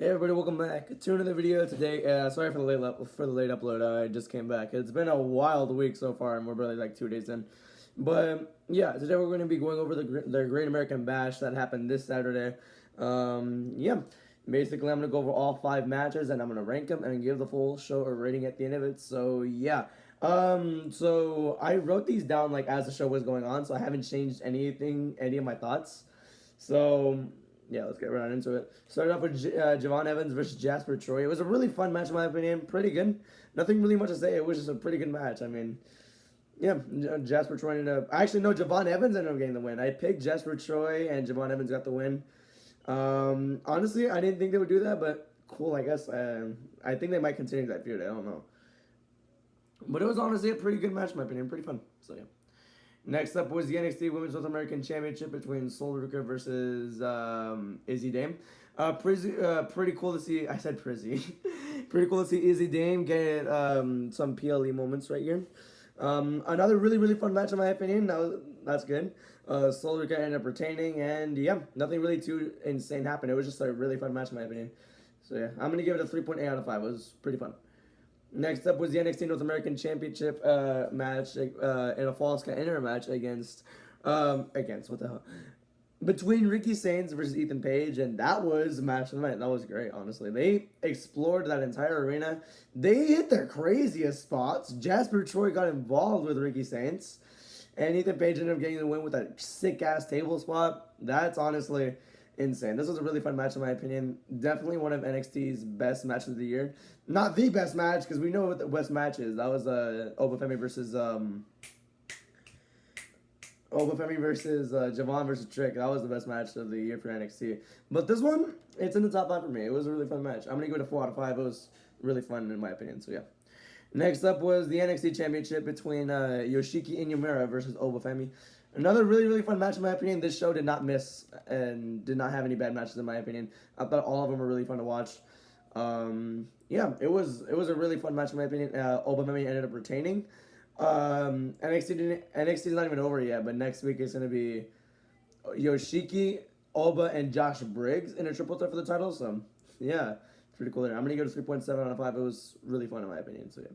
Hey everybody, welcome back to another video today. Sorry for the late upload. I just came back. It's been a wild week so far, and we're barely like 2 days in. But yeah, today we're going to be going over the Great American Bash that happened this Saturday. Yeah, basically I'm gonna go over all 5 matches and I'm gonna rank them and give the full show a rating at the end of it. So yeah. So I wrote these down like as the show was going on, so I haven't changed any of my thoughts. So yeah, let's get right on into it. Started off with Javon Evans versus Jasper Troy. It was a really fun match in my opinion. Pretty good. Nothing really much to say. It was just a pretty good match. I mean, yeah, Jasper Troy ended up. Actually, no, Javon Evans ended up getting the win. I picked Jasper Troy and Javon Evans got the win. Honestly, I didn't think they would do that, but cool, I guess. I think they might continue that feud. I don't know. But it was honestly a pretty good match in my opinion. Pretty fun. So yeah. Next up was the NXT Women's North American Championship between Sol Ruka versus Izzy Dame. Pretty cool to see. I said Prizzy. Pretty cool to see Izzy Dame get some PLE moments right here. Another really fun match in my opinion. That's good. Sol Ruka ended up retaining, and yeah, nothing really too insane happened. It was just a really fun match in my opinion. So yeah, I'm gonna give it a 3.8 out of 5. It was pretty fun. Next up was the NXT North American Championship match in a Falls Count Anywhere match against what the hell? Between Ricky Sainz versus Ethan Page, and that was match of the night. That was great, honestly. They explored that entire arena. They hit their craziest spots. Jasper Troy got involved with Ricky Sainz, and Ethan Page ended up getting the win with that sick ass table spot. That's honestly insane. This was a really fun match in my opinion. Definitely one of NXT's best matches of the year. Not the best match because we know what the best match is. That was Obafemi versus Javon versus Trick. That was the best match of the year for NXT. But this one, it's in the top 5 for me. It was a really fun match. I'm gonna give it a 4 out of 5. It was really fun in my opinion. So yeah. Next up was the NXT Championship between Yoshiki Inamura versus Obafemi. Another really fun match in my opinion. This show did not miss and did not have any bad matches in my opinion. I thought all of them were really fun to watch. Yeah, it was a really fun match in my opinion. Obafemi ended up retaining. NXT is not even over yet, but next week it's gonna be Yoshiki, Oba, and Josh Briggs in a triple threat for the title. So yeah, pretty cool there. I'm gonna go to 3.7 out of 5. It was really fun in my opinion. So yeah.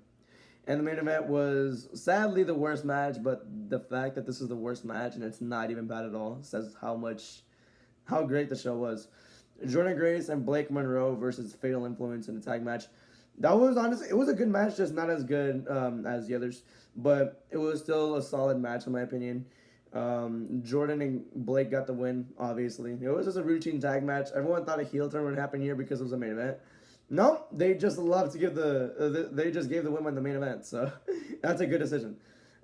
And the main event was sadly the worst match, but the fact that this is the worst match and it's not even bad at all says how great the show was. Jordan Grace and Blake Monroe versus Fatal Influence in a tag match. That was honestly, it was a good match, just not as good as the others, but it was still a solid match in my opinion. Jordan and Blake got the win, obviously. It was just a routine tag match. Everyone thought a heel turn would happen here because it was a main event. No, they just love to give they just gave the win the main event, so that's a good decision.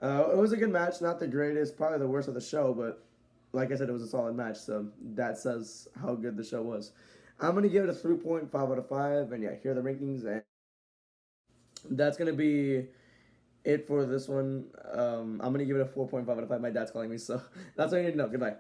It was a good match, not the greatest, probably the worst of the show, but like I said, it was a solid match, so that says how good the show was. I'm going to give it a 3.5 out of 5, and yeah, here are the rankings, and that's going to be it for this one. I'm going to give it a 4.5 out of 5. My dad's calling me, so that's all you need to know. Goodbye.